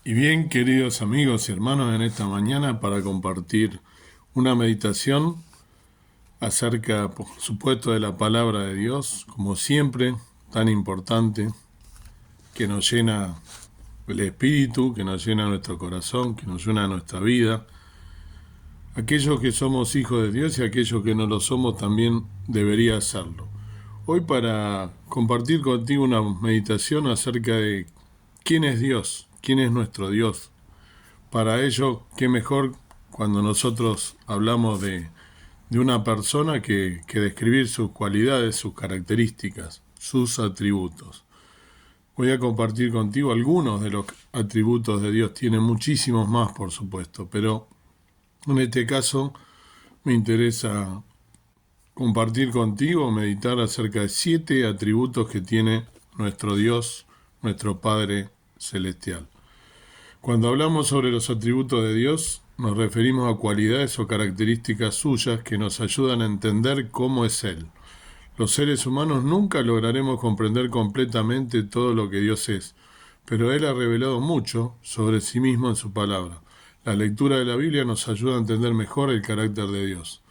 Y bien, queridos amigos y hermanos, en esta mañana para compartir una meditación acerca, por supuesto, de la palabra de Dios, como siempre, tan importante, que nos llena el espíritu, que nos llena nuestro corazón, que nos llena nuestra vida. Aquellos que somos hijos de Dios y aquellos que no lo somos también debería hacerlo. Hoy para compartir contigo una meditación acerca de quién es Dios, quién es nuestro Dios. Para ello, qué mejor cuando nosotros hablamos de una persona que describir sus cualidades, sus características, sus atributos. Voy a compartir contigo algunos de los atributos de Dios. Tiene muchísimos más, por supuesto, pero en este caso me interesa compartir contigo, meditar acerca de 7 atributos que tiene nuestro Dios, nuestro Padre Celestial. Cuando hablamos sobre los atributos de Dios, nos referimos a cualidades o características suyas que nos ayudan a entender cómo es Él. Los seres humanos nunca lograremos comprender completamente todo lo que Dios es, pero Él ha revelado mucho sobre sí mismo en su palabra. La lectura de la Biblia nos ayuda a entender mejor el carácter de Dios.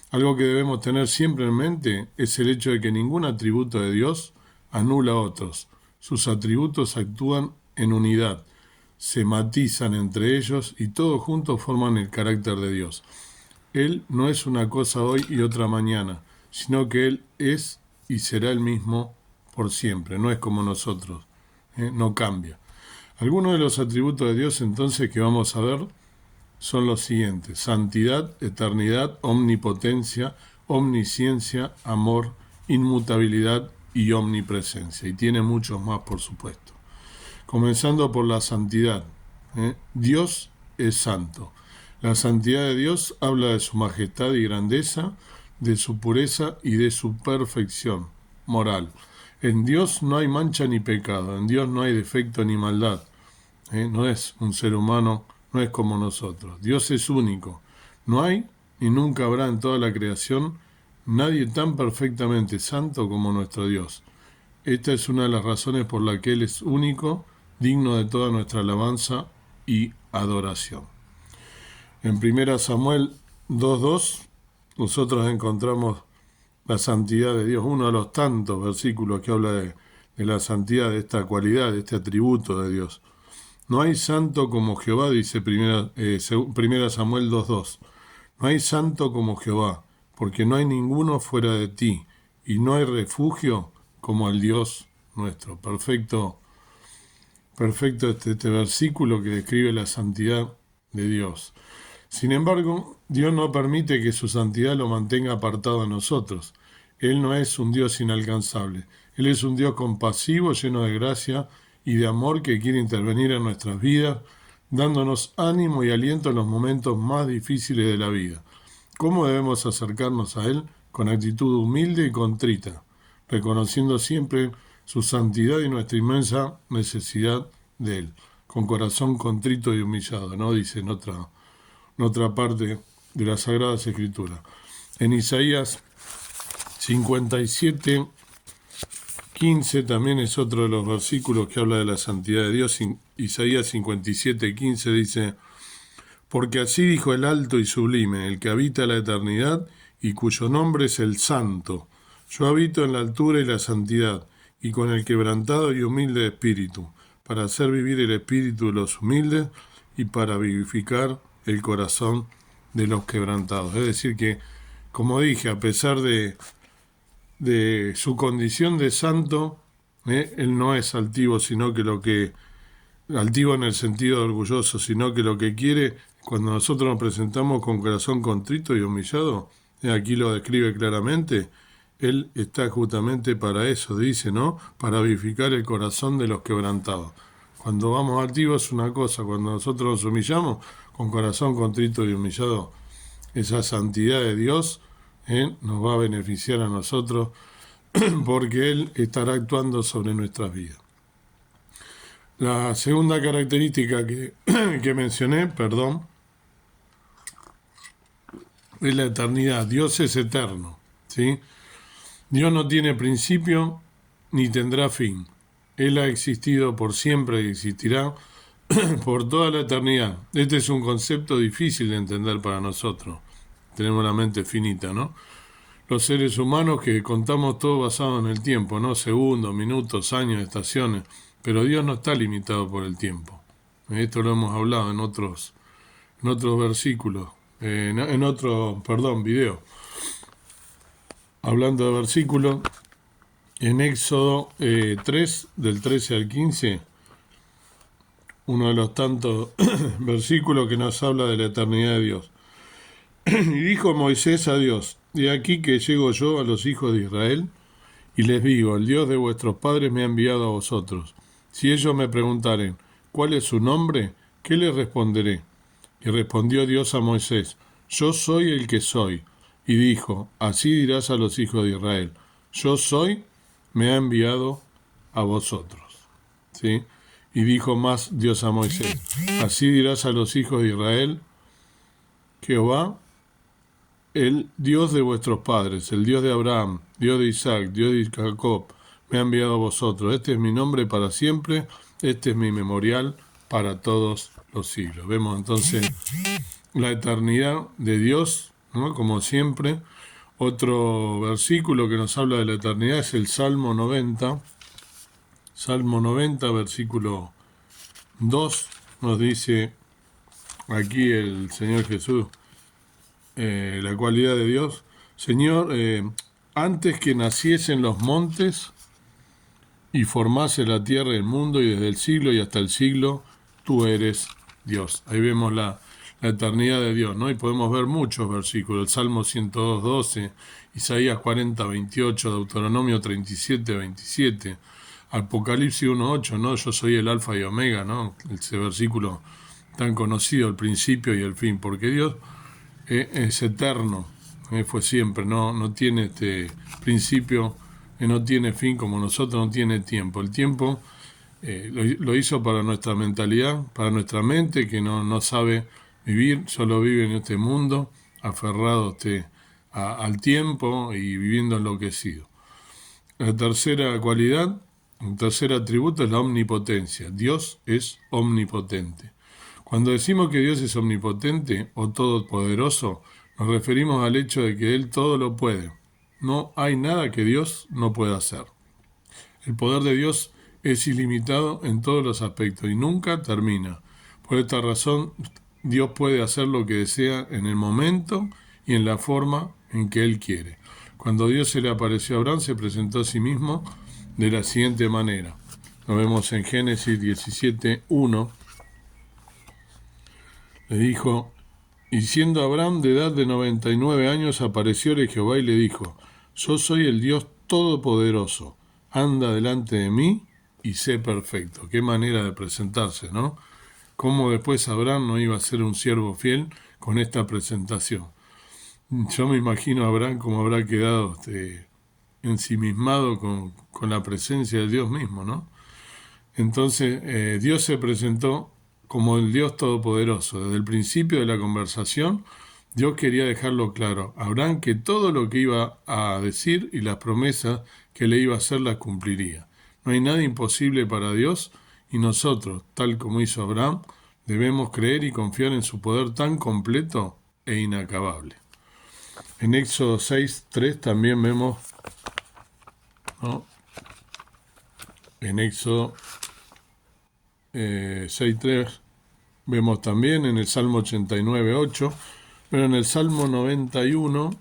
Algo que debemos tener siempre en mente es el hecho de que ningún atributo de Dios anula a otros. Sus atributos actúan en unidad, se matizan entre ellos y todos juntos forman el carácter de Dios. Él no es una cosa hoy y otra mañana, sino que Él es y será el mismo por siempre, no es como nosotros, no cambia. Algunos de los atributos de Dios entonces que vamos a ver son los siguientes: santidad, eternidad, omnipotencia, omnisciencia, amor, inmutabilidad y omnipresencia. Y tiene muchos más, por supuesto. Comenzando por la santidad. Dios es santo. La santidad de Dios habla de su majestad y grandeza, de su pureza y de su perfección moral. En Dios no hay mancha ni pecado, en Dios no hay defecto ni maldad. No es un ser humano, no es como nosotros. Dios es único. No hay y nunca habrá en toda la creación nadie tan perfectamente santo como nuestro Dios. Esta es una de las razones por la que Él es único, digno de toda nuestra alabanza y adoración. En 1 Samuel 2:2 nosotros encontramos la santidad de Dios, uno de los tantos versículos que habla de la santidad, de esta cualidad, de este atributo de Dios. No hay santo como Jehová, dice 1 Samuel 2:2. No hay santo como Jehová, porque no hay ninguno fuera de ti, y no hay refugio como el Dios nuestro. Perfecto este versículo que describe la santidad de Dios. Sin embargo, Dios no permite que su santidad lo mantenga apartado a nosotros. Él no es un Dios inalcanzable. Él es un Dios compasivo, lleno de gracia y de amor, que quiere intervenir en nuestras vidas, dándonos ánimo y aliento en los momentos más difíciles de la vida. ¿Cómo debemos acercarnos a Él? Con actitud humilde y contrita, reconociendo siempre su santidad y nuestra inmensa necesidad de Él, con corazón contrito y humillado, ¿no? Dice en otra parte de las Sagradas Escrituras. En Isaías 57:15 también es otro de los versículos que habla de la santidad de Dios. Isaías 57:15 dice: porque así dijo el alto y sublime, el que habita la eternidad y cuyo nombre es el Santo. Yo habito en la altura y la santidad, y con el quebrantado y humilde de espíritu, para hacer vivir el espíritu de los humildes y para vivificar el corazón de los quebrantados. Es decir que, como dije, a pesar de su condición de santo, Él no es altivo, altivo en el sentido de orgulloso, sino que lo que quiere, cuando nosotros nos presentamos con corazón contrito y humillado, aquí lo describe claramente, Él está justamente para eso, dice, ¿no? Para vivificar el corazón de los quebrantados. Cuando vamos altivos es una cosa, cuando nosotros nos humillamos, con corazón contrito y humillado, esa santidad de Dios nos va a beneficiar a nosotros, porque Él estará actuando sobre nuestras vidas. La segunda característica que mencioné, es la eternidad. Dios es eterno, ¿sí? Dios no tiene principio ni tendrá fin. Él ha existido por siempre y existirá por toda la eternidad. Este es un concepto difícil de entender para nosotros. Tenemos la mente finita, ¿no? Los seres humanos que contamos todo basado en el tiempo, ¿no? Segundos, minutos, años, estaciones. Pero Dios no está limitado por el tiempo. Esto lo hemos hablado en otros versículos, en otro, perdón, video. Hablando de versículos, en Éxodo 3, del 13 al 15, uno de los tantos versículos que nos habla de la eternidad de Dios. Y dijo Moisés a Dios, he aquí que llego yo a los hijos de Israel, y les digo, el Dios de vuestros padres me ha enviado a vosotros. Si ellos me preguntaren, ¿cuál es su nombre? ¿Qué les responderé? Y respondió Dios a Moisés, yo soy el que soy. Y dijo, así dirás a los hijos de Israel, yo soy, me ha enviado a vosotros. ¿Sí? Y dijo más Dios a Moisés, así dirás a los hijos de Israel, Jehová, el Dios de vuestros padres, el Dios de Abraham, Dios de Isaac, Dios de Jacob, me ha enviado a vosotros. Este es mi nombre para siempre, este es mi memorial para todos los siglos. Vemos entonces la eternidad de Dios, ¿no? Como siempre. Otro versículo que nos habla de la eternidad es el Salmo 90. Salmo 90, versículo 2, nos dice aquí el Señor Jesús, la cualidad de Dios. Señor, antes que naciesen los montes y formase la tierra y el mundo, y desde el siglo y hasta el siglo, tú eres Dios. Ahí vemos la eternidad de Dios, ¿no? Y podemos ver muchos versículos, el Salmo 102, 12, Isaías 40, 28, Deuteronomio 37, 27, Apocalipsis 1, 8, ¿no? Yo soy el alfa y omega, ¿no? Ese versículo tan conocido, el principio y el fin, porque Dios es eterno, fue siempre, no tiene principio, no tiene fin como nosotros, no tiene tiempo. El tiempo lo hizo para nuestra mentalidad, para nuestra mente que no sabe vivir, solo vive en este mundo, aferrado al tiempo y viviendo enloquecido. La tercera cualidad, el tercer atributo es la omnipotencia. Dios es omnipotente. Cuando decimos que Dios es omnipotente o todopoderoso, nos referimos al hecho de que Él todo lo puede. No hay nada que Dios no pueda hacer. El poder de Dios es ilimitado en todos los aspectos y nunca termina. Por esta razón, Dios puede hacer lo que desea en el momento y en la forma en que Él quiere. Cuando Dios se le apareció a Abraham, se presentó a sí mismo de la siguiente manera. Lo vemos en Génesis 17, 1. Le dijo, y siendo Abraham de edad de 99 años, aparecióle Jehová y le dijo, yo soy el Dios Todopoderoso, anda delante de mí y sé perfecto. Qué manera de presentarse, ¿no? Cómo después Abraham no iba a ser un siervo fiel con esta presentación. Yo me imagino a Abraham como habrá quedado ensimismado con la presencia de Dios mismo, ¿no? Entonces Dios se presentó como el Dios Todopoderoso. Desde el principio de la conversación, Dios quería dejarlo claro a Abraham que todo lo que iba a decir y las promesas que le iba a hacer las cumpliría. No hay nada imposible para Dios y nosotros, tal como hizo Abraham, debemos creer y confiar en su poder tan completo e inacabable. En Éxodo 6:3 también vemos, ¿no? En Éxodo 6:3 vemos también en el Salmo 89:8, pero en el Salmo 91,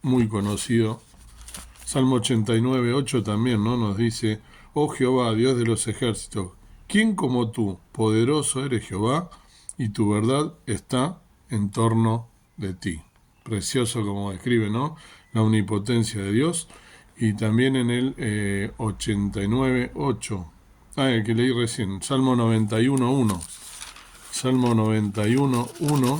muy conocido, Salmo 89:8 también, ¿no? Nos dice, oh Jehová, Dios de los ejércitos, ¿quién como tú? Poderoso eres Jehová, y tu verdad está en torno de ti. Precioso como describe, ¿no? La omnipotencia de Dios. Y también en el 89:8, el que leí recién, Salmo 91:1. Salmo 91:1.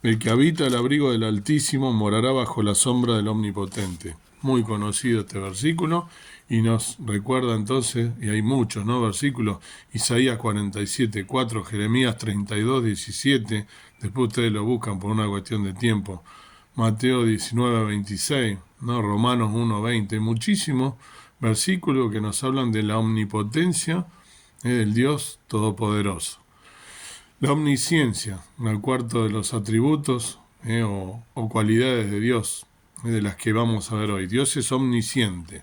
El que habita el abrigo del Altísimo morará bajo la sombra del Omnipotente. Muy conocido este versículo y nos recuerda entonces, y hay muchos, ¿no? Versículos, Isaías 47:4, Jeremías 32:17, después ustedes lo buscan por una cuestión de tiempo, Mateo 19:26, ¿no? Romanos 1:20, muchísimos versículos que nos hablan de la omnipotencia del Dios Todopoderoso. La omnisciencia, el cuarto de los atributos o cualidades de Dios, de las que vamos a ver hoy. Dios es omnisciente.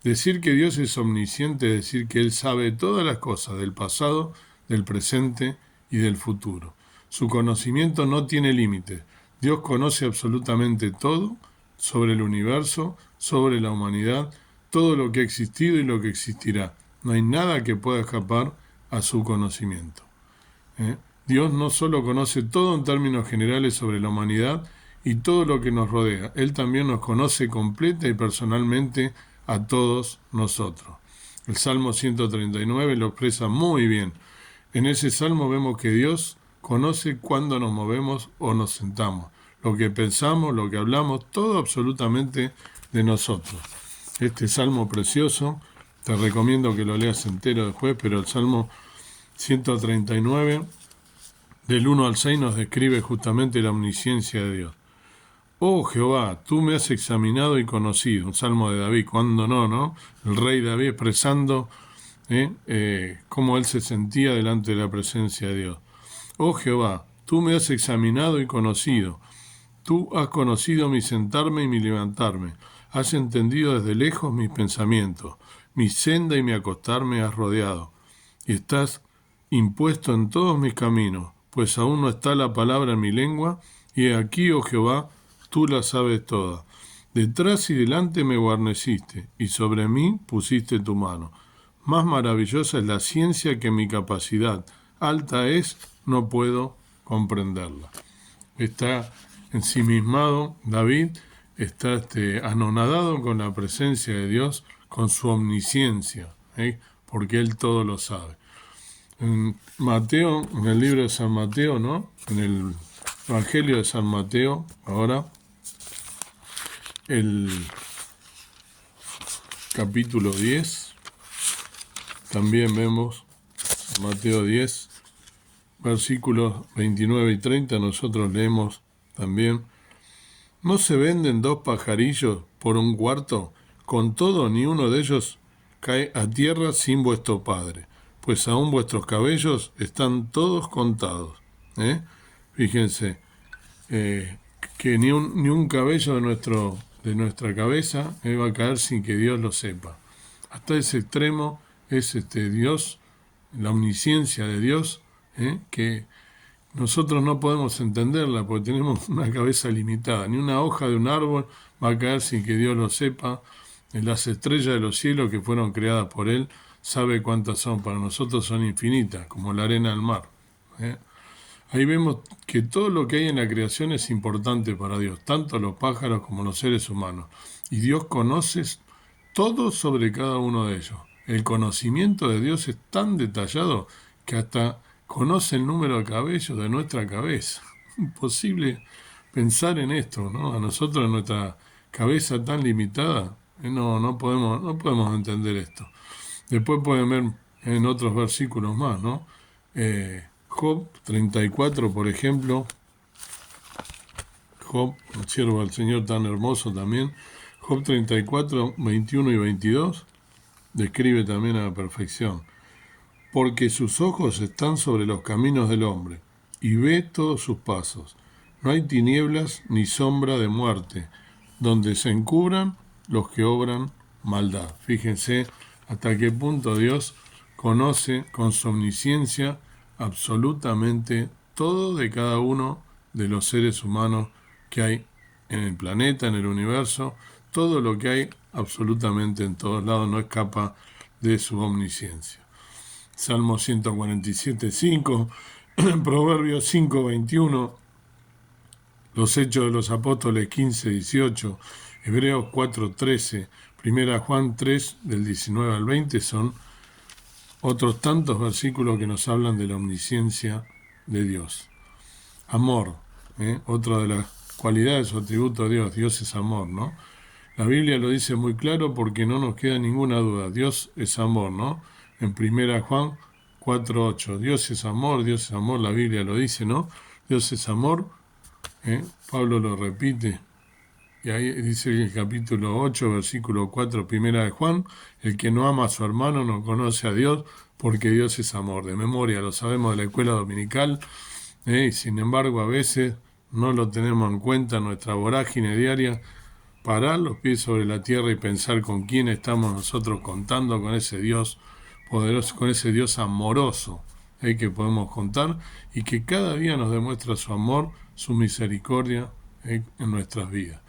Decir que Dios es omnisciente es decir que Él sabe todas las cosas del pasado, del presente y del futuro. Su conocimiento no tiene límites. Dios conoce absolutamente todo sobre el universo, sobre la humanidad, todo lo que ha existido y lo que existirá. No hay nada que pueda escapar a su conocimiento. Dios no solo conoce todo en términos generales sobre la humanidad y todo lo que nos rodea, Él también nos conoce completa y personalmente a todos nosotros. El Salmo 139 lo expresa muy bien. En ese salmo vemos que Dios conoce cuándo nos movemos o nos sentamos, lo que pensamos, lo que hablamos, todo absolutamente de nosotros. Este salmo precioso, te recomiendo que lo leas entero después, pero el Salmo 139, del 1 al 6, nos describe justamente la omnisciencia de Dios. Oh Jehová, tú me has examinado y conocido. Un salmo de David, ¿cuándo no? El rey David expresando cómo él se sentía delante de la presencia de Dios. Oh Jehová, tú me has examinado y conocido. Tú has conocido mi sentarme y mi levantarme. Has entendido desde lejos mis pensamientos. Mi senda y mi acostarme has rodeado. Y estás impuesto en todos mis caminos, pues aún no está la palabra en mi lengua, y aquí, oh Jehová, tú la sabes toda. Detrás y delante me guarneciste, y sobre mí pusiste tu mano. Más maravillosa es la ciencia que mi capacidad. Alta es, no puedo comprenderla. Está ensimismado David, está anonadado con la presencia de Dios, con su omnisciencia, porque Él todo lo sabe. En Mateo, en el libro de San Mateo, ¿no? En el Evangelio de San Mateo, ahora, el capítulo 10, también vemos Mateo 10, versículos 29 y 30, nosotros leemos también: ¿no se venden 2 pajarillos por 1 cuarto? Con todo, ni uno de ellos cae a tierra sin vuestro Padre, pues aún vuestros cabellos están todos contados. Fíjense, que ni un cabello de nuestra cabeza va a caer sin que Dios lo sepa. Hasta ese extremo es Dios, la omnisciencia de Dios, que nosotros no podemos entenderla porque tenemos una cabeza limitada. Ni una hoja de un árbol va a caer sin que Dios lo sepa. Las estrellas de los cielos que fueron creadas por Él, sabe cuántas son. Para nosotros son infinitas, como la arena del mar. Ahí vemos que todo lo que hay en la creación es importante para Dios, tanto los pájaros como los seres humanos. Y Dios conoce todo sobre cada uno de ellos. El conocimiento de Dios es tan detallado que hasta conoce el número de cabellos de nuestra cabeza. Imposible pensar en esto, ¿no? A nosotros, en nuestra cabeza tan limitada, no podemos entender esto. Después pueden ver en otros versículos más, ¿no? Job 34, por ejemplo. Job, un siervo del Señor tan hermoso también. Job 34, 21 y 22, describe también a la perfección. Porque sus ojos están sobre los caminos del hombre, y ve todos sus pasos. No hay tinieblas ni sombra de muerte, donde se encubran los que obran maldad. Fíjense hasta qué punto Dios conoce con su omnisciencia absolutamente todo de cada uno de los seres humanos que hay en el planeta, en el universo. Todo lo que hay absolutamente en todos lados no escapa de su omnisciencia. Salmo 147, 5, Proverbios 5, 21, los Hechos de los Apóstoles 15, 18, Hebreos 4, 13, 1 Juan 3, del 19 al 20, son otros tantos versículos que nos hablan de la omnisciencia de Dios. Amor, otra de las cualidades o atributos de Dios. Dios es amor, ¿no? La Biblia lo dice muy claro porque no nos queda ninguna duda. Dios es amor, ¿no? En 1 Juan 4, 8. Dios es amor, la Biblia lo dice, ¿no? Dios es amor. Pablo lo repite Y ahí dice el capítulo 8, versículo 4, primera de Juan, el que no ama a su hermano no conoce a Dios, porque Dios es amor. De memoria lo sabemos de la escuela dominical, y sin embargo a veces no lo tenemos en cuenta en nuestra vorágine diaria. Parar los pies sobre la tierra y pensar con quién estamos nosotros contando, con ese Dios poderoso, con ese Dios amoroso que podemos contar y que cada día nos demuestra su amor, su misericordia en nuestras vidas.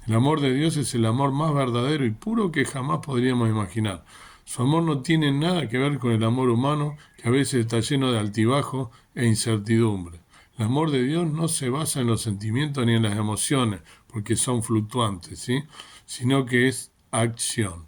El amor de Dios es el amor más verdadero y puro que jamás podríamos imaginar. Su amor no tiene nada que ver con el amor humano, que a veces está lleno de altibajos e incertidumbre. El amor de Dios no se basa en los sentimientos ni en las emociones, porque son fluctuantes, ¿sí? Sino que es acción.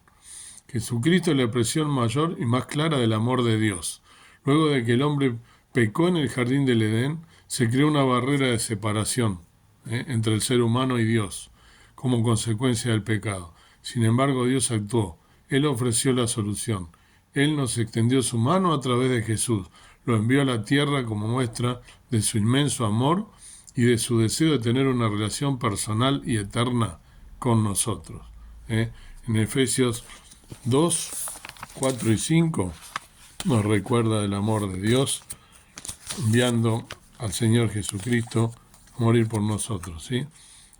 Jesucristo es la expresión mayor y más clara del amor de Dios. Luego de que el hombre pecó en el jardín del Edén, se creó una barrera de separación entre el ser humano y Dios, como consecuencia del pecado. Sin embargo, Dios actuó. Él ofreció la solución. Él nos extendió su mano a través de Jesús. Lo envió a la tierra como muestra de su inmenso amor y de su deseo de tener una relación personal y eterna con nosotros. En Efesios 2, 4 y 5 nos recuerda del amor de Dios enviando al Señor Jesucristo a morir por nosotros, ¿sí?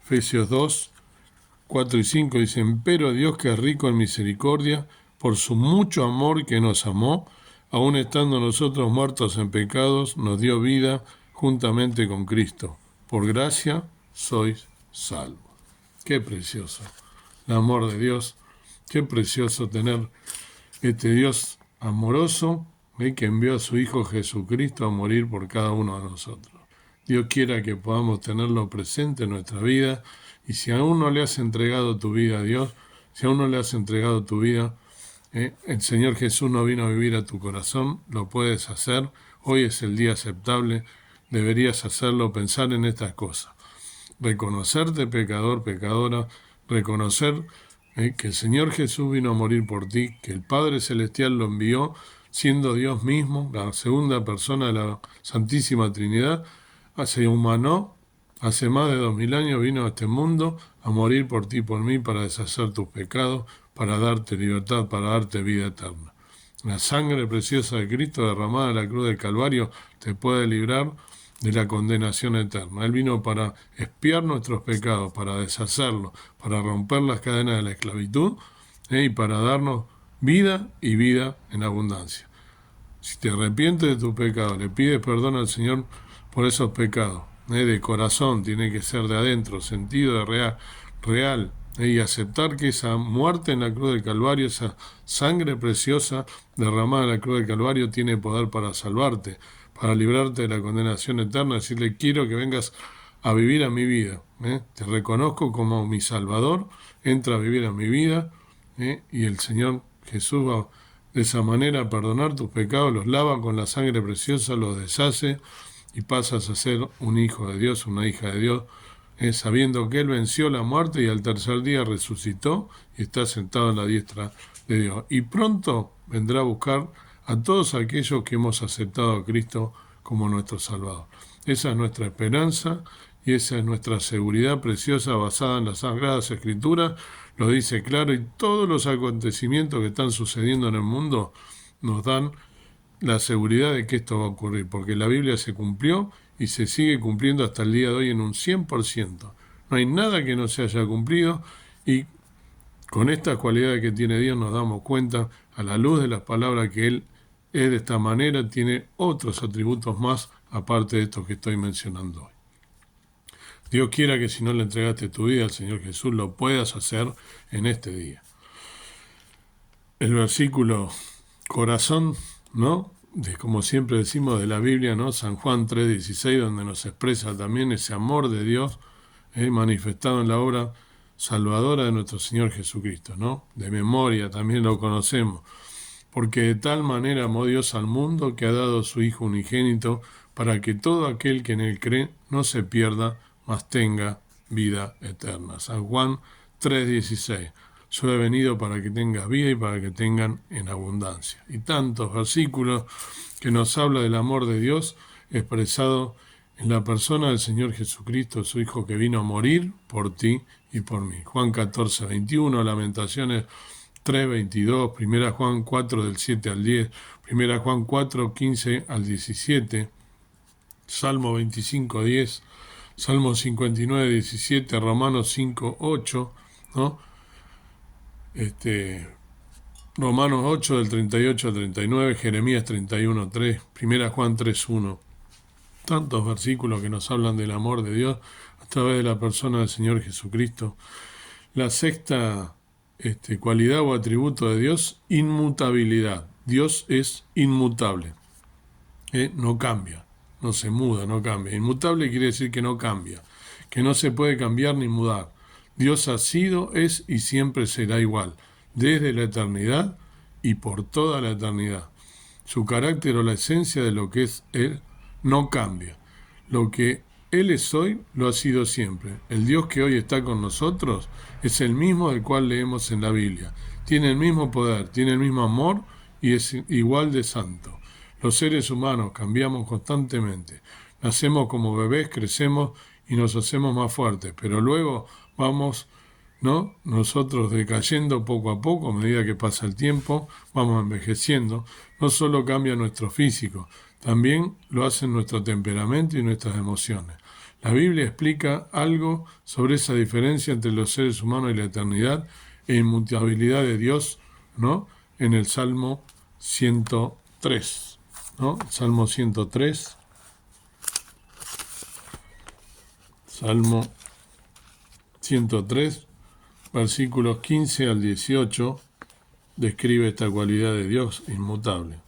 Efesios 2, 4 y 5 dicen, pero Dios que es rico en misericordia, por su mucho amor que nos amó, aun estando nosotros muertos en pecados, nos dio vida juntamente con Cristo. Por gracia sois salvos. Qué precioso el amor de Dios, qué precioso tener este Dios amoroso que envió a su Hijo Jesucristo a morir por cada uno de nosotros. Dios quiera que podamos tenerlo presente en nuestra vida, y si aún no le has entregado tu vida a Dios, si aún no le has entregado tu vida, el Señor Jesús no vino a vivir a tu corazón, lo puedes hacer, hoy es el día aceptable, deberías hacerlo, pensar en estas cosas. Reconocerte pecador, pecadora, reconocer que el Señor Jesús vino a morir por ti, que el Padre Celestial lo envió, siendo Dios mismo, la segunda persona de la Santísima Trinidad, se humanó, hace más de 2000 años vino a este mundo a morir por ti y por mí para deshacer tus pecados, para darte libertad, para darte vida eterna. La sangre preciosa de Cristo derramada en la cruz del Calvario te puede librar de la condenación eterna. Él vino para expiar nuestros pecados, para deshacerlos, para romper las cadenas de la esclavitud y para darnos vida y vida en abundancia. Si te arrepientes de tus pecados, le pides perdón al Señor por esos pecados, de corazón, tiene que ser de adentro, sentido de real, y aceptar que esa muerte en la cruz del Calvario, esa sangre preciosa derramada en la cruz del Calvario tiene poder para salvarte, para librarte de la condenación eterna, decirle, quiero que vengas a vivir a mi vida, te reconozco como mi Salvador, entra a vivir a mi vida, y el Señor Jesús va de esa manera a perdonar tus pecados, los lava con la sangre preciosa, los deshace, y pasas a ser un hijo de Dios, una hija de Dios, sabiendo que Él venció la muerte y al tercer día resucitó y está sentado en la diestra de Dios. Y pronto vendrá a buscar a todos aquellos que hemos aceptado a Cristo como nuestro Salvador. Esa es nuestra esperanza y esa es nuestra seguridad preciosa basada en las Sagradas Escrituras. Lo dice claro, y todos los acontecimientos que están sucediendo en el mundo nos dan la seguridad de que esto va a ocurrir, porque la Biblia se cumplió y se sigue cumpliendo hasta el día de hoy en un 100%. No hay nada que no se haya cumplido, y con estas cualidades que tiene Dios nos damos cuenta, a la luz de las palabras, que Él es de esta manera, tiene otros atributos más aparte de estos que estoy mencionando hoy. Dios quiera que si no le entregaste tu vida al Señor Jesús, lo puedas hacer en este día. El versículo corazón, ¿no? Como siempre decimos de la Biblia, ¿no? San Juan 3:16, donde nos expresa también ese amor de Dios manifestado en la obra salvadora de nuestro Señor Jesucristo, ¿no? De memoria también lo conocemos. Porque de tal manera amó Dios al mundo que ha dado a su Hijo unigénito, para que todo aquel que en Él cree no se pierda, mas tenga vida eterna. San Juan 3:16. Yo he venido para que tengas vida y para que tengan en abundancia. Y tantos versículos que nos habla del amor de Dios expresado en la persona del Señor Jesucristo, su Hijo, que vino a morir por ti y por mí. Juan 14, 21, Lamentaciones 3, 22, Primera Juan 4, del 7 al 10, Primera Juan 4, 15 al 17, Salmo 25, 10, Salmo 59, 17, Romanos 5, 8, ¿no? Romanos 8 del 38 al 39, Jeremías 31, 3, Primera Juan 3, 1. Tantos versículos que nos hablan del amor de Dios a través de la persona del Señor Jesucristo. La sexta cualidad o atributo de Dios, inmutabilidad. Dios es inmutable, no cambia, no se muda, no cambia. Inmutable quiere decir que no cambia, que no se puede cambiar ni mudar. Dios ha sido, es y siempre será igual, desde la eternidad y por toda la eternidad. Su carácter o la esencia de lo que es Él no cambia. Lo que Él es hoy, lo ha sido siempre. El Dios que hoy está con nosotros es el mismo del cual leemos en la Biblia. Tiene el mismo poder, tiene el mismo amor y es igual de santo. Los seres humanos cambiamos constantemente. Nacemos como bebés, crecemos y nos hacemos más fuertes, pero luego vamos, ¿no? Nosotros decayendo poco a poco, a medida que pasa el tiempo, vamos envejeciendo. No solo cambia nuestro físico, también lo hacen nuestro temperamento y nuestras emociones. La Biblia explica algo sobre esa diferencia entre los seres humanos y la eternidad e inmutabilidad de Dios, ¿no? En el Salmo 103, ¿no? Salmo 103, Salmo 103, versículos 15 al 18, describe esta cualidad de Dios inmutable.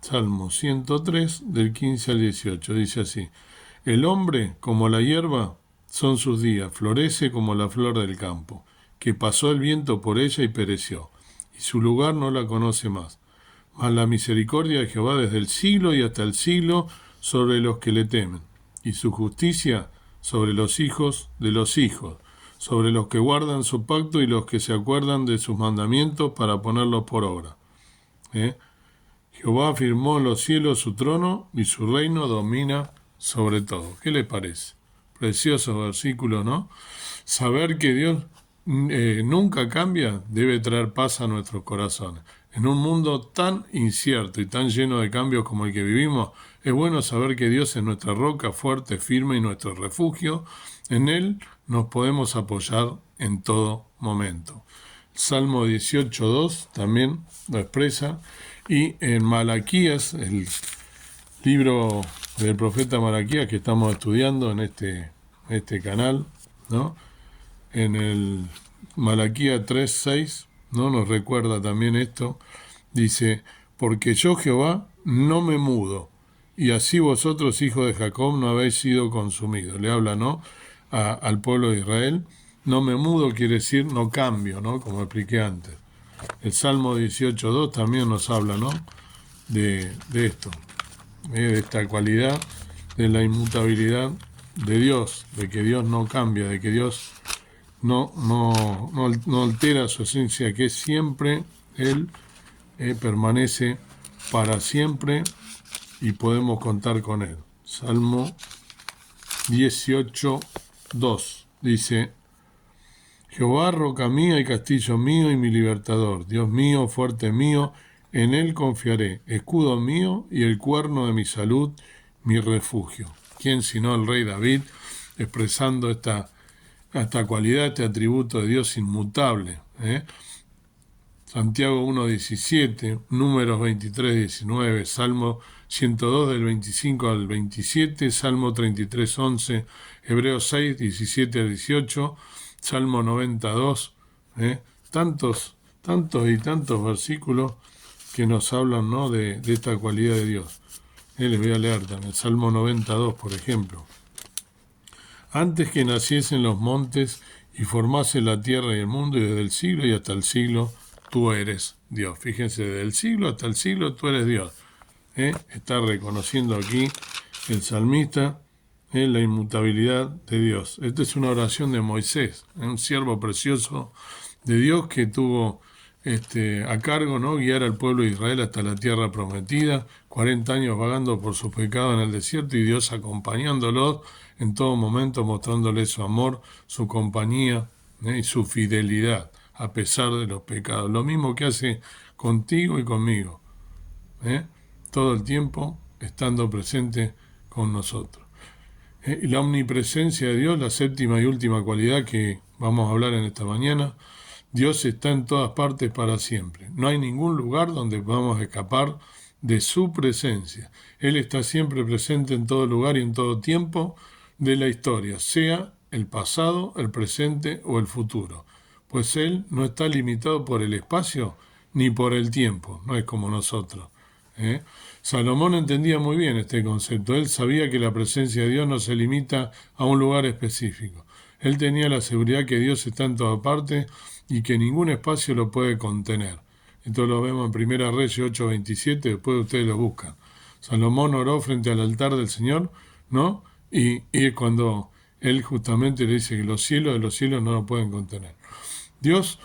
Salmo 103, del 15 al 18, dice así: El hombre, como la hierba, son sus días, florece como la flor del campo, que pasó el viento por ella y pereció, y su lugar no la conoce más. Mas la misericordia de Jehová desde el siglo y hasta el siglo sobre los que le temen, y su justicia sobre los hijos de los hijos, sobre los que guardan su pacto y los que se acuerdan de sus mandamientos para ponerlos por obra. Jehová afirmó en los cielos su trono y su reino domina sobre todo. ¿Qué le parece? Precioso versículo, ¿no? Saber que Dios nunca cambia debe traer paz a nuestros corazones. En un mundo tan incierto y tan lleno de cambios como el que vivimos, es bueno saber que Dios es nuestra roca fuerte, firme y nuestro refugio. En Él nos podemos apoyar en todo momento. Salmo 18.2 también lo expresa. Y en Malaquías, el libro del profeta Malaquías que estamos estudiando en este canal, ¿no? En el Malaquías 3:6, ¿no? Nos recuerda también esto. Dice: porque yo, Jehová, no me mudo, y así vosotros, hijos de Jacob, no habéis sido consumidos. Le habla, ¿no? Al pueblo de Israel. No me mudo quiere decir no cambio, ¿no? Como expliqué antes. El Salmo 18.2 también nos habla, ¿no? de esto, de esta cualidad, de la inmutabilidad de Dios, de que Dios no cambia, de que Dios no altera su esencia, que siempre Él permanece para siempre y podemos contar con Él. Salmo 18.2 dice: Jehová, roca mía y castillo mío y mi libertador, Dios mío, fuerte mío, en Él confiaré, escudo mío y el cuerno de mi salud, mi refugio. ¿Quién sino el rey David, expresando esta cualidad, este atributo de Dios inmutable? Santiago 1.17, Números 23.19, Salmo 102 del 25 al 27, Salmo 33.11, Hebreos 6.17 al 18, Salmo 92, tantos y tantos versículos que nos hablan, ¿no? de esta cualidad de Dios. Les voy a leer también, Salmo 92, por ejemplo. Antes que naciesen los montes y formase la tierra y el mundo, y desde el siglo y hasta el siglo, tú eres Dios. Fíjense, desde el siglo hasta el siglo, tú eres Dios. Está reconociendo aquí el salmista la inmutabilidad de Dios. Esta es una oración de Moisés, un siervo precioso de Dios que tuvo a cargo, ¿no? Guiar al pueblo de Israel hasta la tierra prometida, 40 años vagando por sus pecados en el desierto y Dios acompañándolos en todo momento, mostrándoles su amor, su compañía, y su fidelidad a pesar de los pecados. Lo mismo que hace contigo y conmigo, ¿eh? Todo el tiempo estando presente con nosotros. Y la omnipresencia de Dios, la séptima y última cualidad que vamos a hablar en esta mañana. Dios está en todas partes para siempre. No hay ningún lugar donde podamos escapar de su presencia. Él está siempre presente en todo lugar y en todo tiempo de la historia, sea el pasado, el presente o el futuro. Pues Él no está limitado por el espacio ni por el tiempo, no es como nosotros. Salomón entendía muy bien este concepto. Él sabía que la presencia de Dios no se limita a un lugar específico. Él tenía la seguridad que Dios está en todas partes y que ningún espacio lo puede contener. Esto lo vemos en Primera Reyes 8:27, después ustedes lo buscan. Salomón oró frente al altar del Señor, ¿no? Y es cuando él justamente le dice que los cielos de los cielos no lo pueden contener. Dios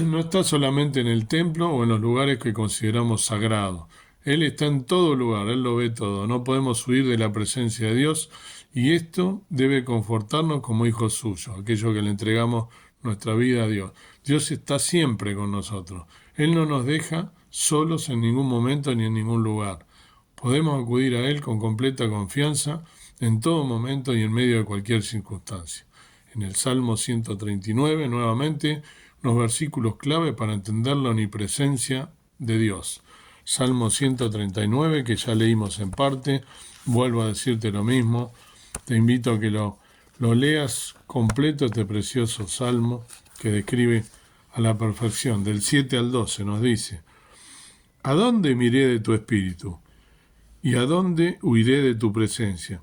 no está solamente en el templo o en los lugares que consideramos sagrados. Él está en todo lugar, Él lo ve todo. No podemos huir de la presencia de Dios y esto debe confortarnos como hijos suyos, aquellos que le entregamos nuestra vida a Dios. Dios está siempre con nosotros. Él no nos deja solos en ningún momento ni en ningún lugar. Podemos acudir a Él con completa confianza en todo momento y en medio de cualquier circunstancia. En el Salmo 139, nuevamente, unos versículos clave para entender la omnipresencia de Dios. Salmo 139, que ya leímos en parte, vuelvo a decirte lo mismo, te invito a que lo leas completo este precioso salmo que describe a la perfección. Del 7 al 12 nos dice: ¿A dónde miré de tu espíritu? ¿Y a dónde huiré de tu presencia?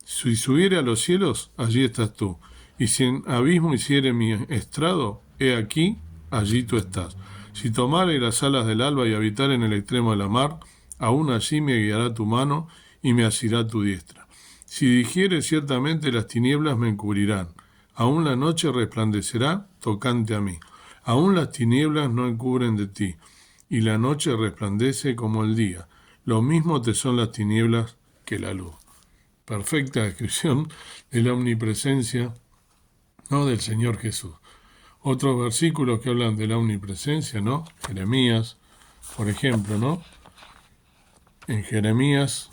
Si subiere a los cielos, allí estás tú. Y si en abismo hiciere mi estrado, he aquí, allí tú estás. Si tomare las alas del alba y habitar en el extremo de la mar, aún allí me guiará tu mano y me asirá tu diestra. Si dijere ciertamente las tinieblas me encubrirán, aún la noche resplandecerá tocante a mí. Aún las tinieblas no encubren de ti, y la noche resplandece como el día. Lo mismo te son las tinieblas que la luz. Perfecta descripción de la omnipresencia, ¿no?, del Señor Jesús. Otros versículos que hablan de la omnipresencia, ¿no? Jeremías, por ejemplo, ¿no? En Jeremías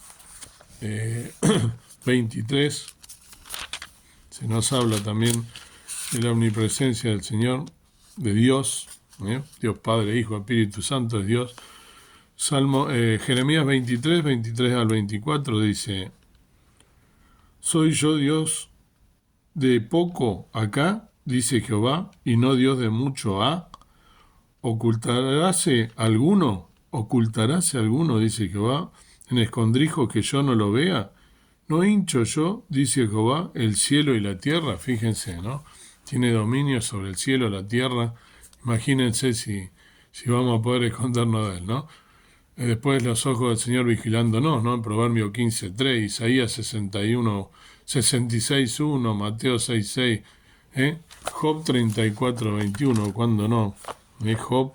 23 se nos habla también de la omnipresencia del Señor, de Dios, Dios Padre, Hijo, Espíritu Santo es Dios. Jeremías 23 al 24 dice: ¿Soy yo Dios de poco acá? Dice Jehová, y no Dios de mucho ha. ¿Ocultaráse alguno? Dice Jehová, en escondrijos que yo no lo vea. ¿No hincho yo, dice Jehová, el cielo y la tierra? Fíjense, ¿no? Tiene dominio sobre el cielo, la tierra. Imagínense si vamos a poder escondernos de él, ¿no? Después los ojos del Señor vigilándonos, ¿no? En Proverbio 15:3, Isaías 66:1, Mateo 6:6, Job 34:21, ¿cuándo no? Job,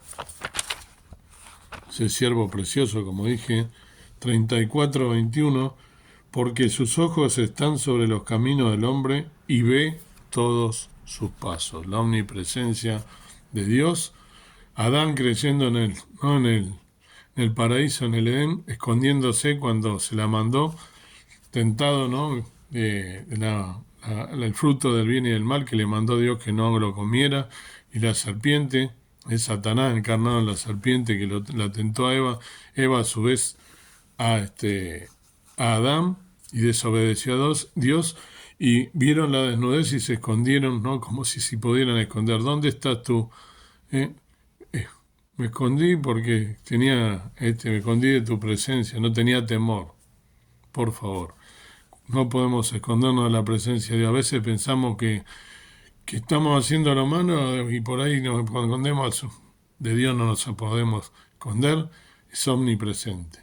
ese siervo precioso, como dije, 34:21, porque sus ojos están sobre los caminos del hombre y ve todos sus pasos. La omnipresencia de Dios. Adán creyendo en él, ¿no? En el paraíso, en el Edén, escondiéndose cuando se la mandó, tentado, ¿no? El fruto del bien y del mal que le mandó Dios que no lo comiera, y la serpiente, es Satanás encarnado en la serpiente que la tentó a Eva a su vez a Adán, y desobedeció a Dios, y vieron la desnudez y se escondieron, ¿no? Como si pudieran esconder. ¿Dónde estás tú? Me escondí porque me escondí de tu presencia, no tenía temor. Por favor, no podemos escondernos de la presencia de Dios. A veces pensamos que estamos haciendo la mano y por ahí nos escondemos. De Dios no nos podemos esconder, es omnipresente.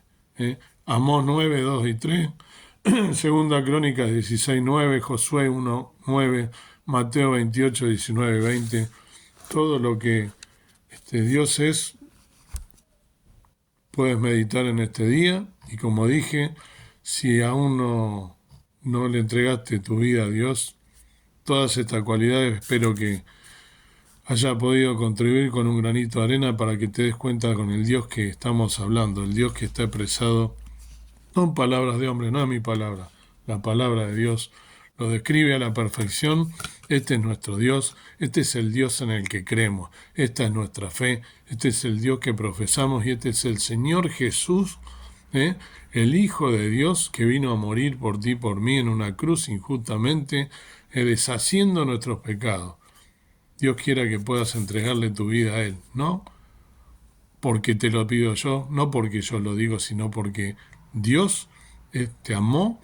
Amós 9, 2 y 3, Segunda Crónicas 16:9, Josué 1:9, Mateo 28, 19 y 20. Todo lo que Dios es, puedes meditar en este día y como dije, si aún no le entregaste tu vida a Dios, todas estas cualidades espero que haya podido contribuir con un granito de arena para que te des cuenta con el Dios que estamos hablando, el Dios que está expresado, no en palabras de hombre, no es mi palabra, la palabra de Dios lo describe a la perfección. Este es nuestro Dios, este es el Dios en el que creemos, esta es nuestra fe, este es el Dios que profesamos y este es el Señor Jesús, el Hijo de Dios que vino a morir por ti y por mí en una cruz injustamente, deshaciendo nuestros pecados. Dios quiera que puedas entregarle tu vida a Él, no porque te lo pido yo, no porque yo lo digo, sino porque Dios te amó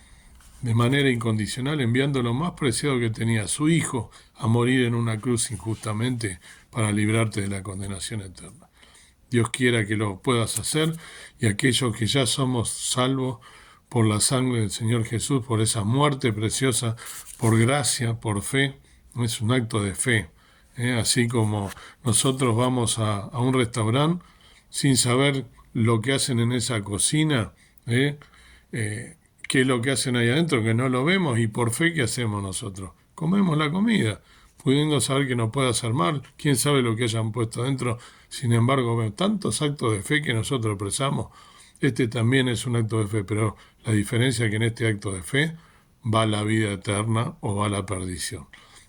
de manera incondicional, enviando lo más preciado que tenía, su Hijo, a morir en una cruz injustamente para librarte de la condenación eterna. Dios quiera que lo puedas hacer y aquellos que ya somos salvos por la sangre del Señor Jesús, por esa muerte preciosa, por gracia, por fe, es un acto de fe. Así como nosotros vamos a un restaurante sin saber lo que hacen en esa cocina, qué es lo que hacen ahí adentro, que no lo vemos, y por fe, ¿qué hacemos nosotros? Comemos la comida, pudiendo saber que no puede hacer mal, quién sabe lo que hayan puesto adentro. Sin embargo, vemos tantos actos de fe que nosotros expresamos. Este también es un acto de fe, pero la diferencia es que en este acto de fe va la vida eterna o va la perdición.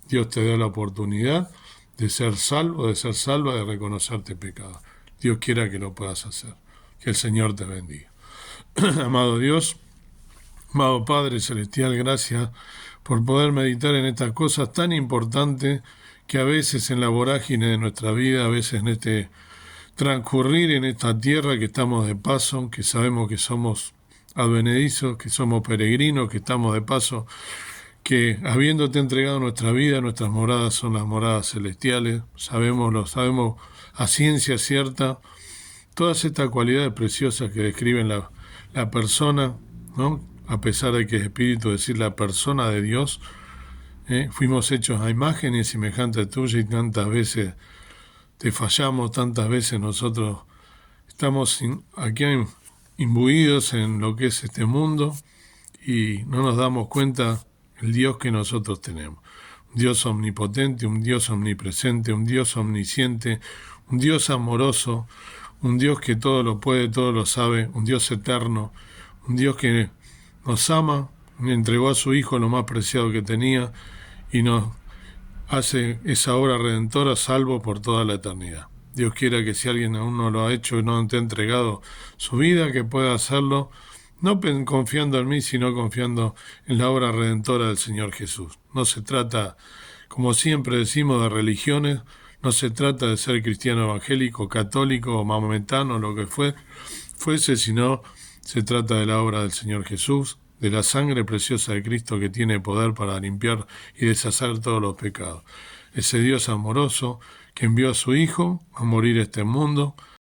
Dios te da la oportunidad de ser salvo, de ser salva, de reconocerte pecado. Dios quiera que lo puedas hacer. Que el Señor te bendiga. Amado Dios, amado Padre Celestial, gracias por poder meditar en estas cosas tan importantes que a veces en la vorágine de nuestra vida, a veces en este transcurrir en esta tierra que estamos de paso, que sabemos que somos advenedizos, que somos peregrinos, que estamos de paso, que habiéndote entregado nuestra vida, nuestras moradas son las moradas celestiales, lo sabemos a ciencia cierta, todas estas cualidades preciosas que describen la persona, ¿no? A pesar de que es espíritu, decir la persona de Dios, fuimos hechos a imagen y semejanza tuya y tantas veces te fallamos, tantas veces nosotros estamos aquí imbuidos en lo que es este mundo y no nos damos cuenta el Dios que nosotros tenemos. Un Dios omnipotente, un Dios omnipresente, un Dios omnisciente, un Dios amoroso, un Dios que todo lo puede, todo lo sabe, un Dios eterno, un Dios que nos ama, entregó a su Hijo lo más preciado que tenía y nos hace esa obra redentora salvo por toda la eternidad. Dios quiera que si alguien aún no lo ha hecho y no te ha entregado su vida, que pueda hacerlo, no confiando en mí, sino confiando en la obra redentora del Señor Jesús. No se trata, como siempre decimos, de religiones, no se trata de ser cristiano evangélico, católico o maometano, lo que fuese, sino se trata de la obra del Señor Jesús, de la sangre preciosa de Cristo que tiene poder para limpiar y deshacer todos los pecados. Ese Dios amoroso que envió a su Hijo a morir a este mundo,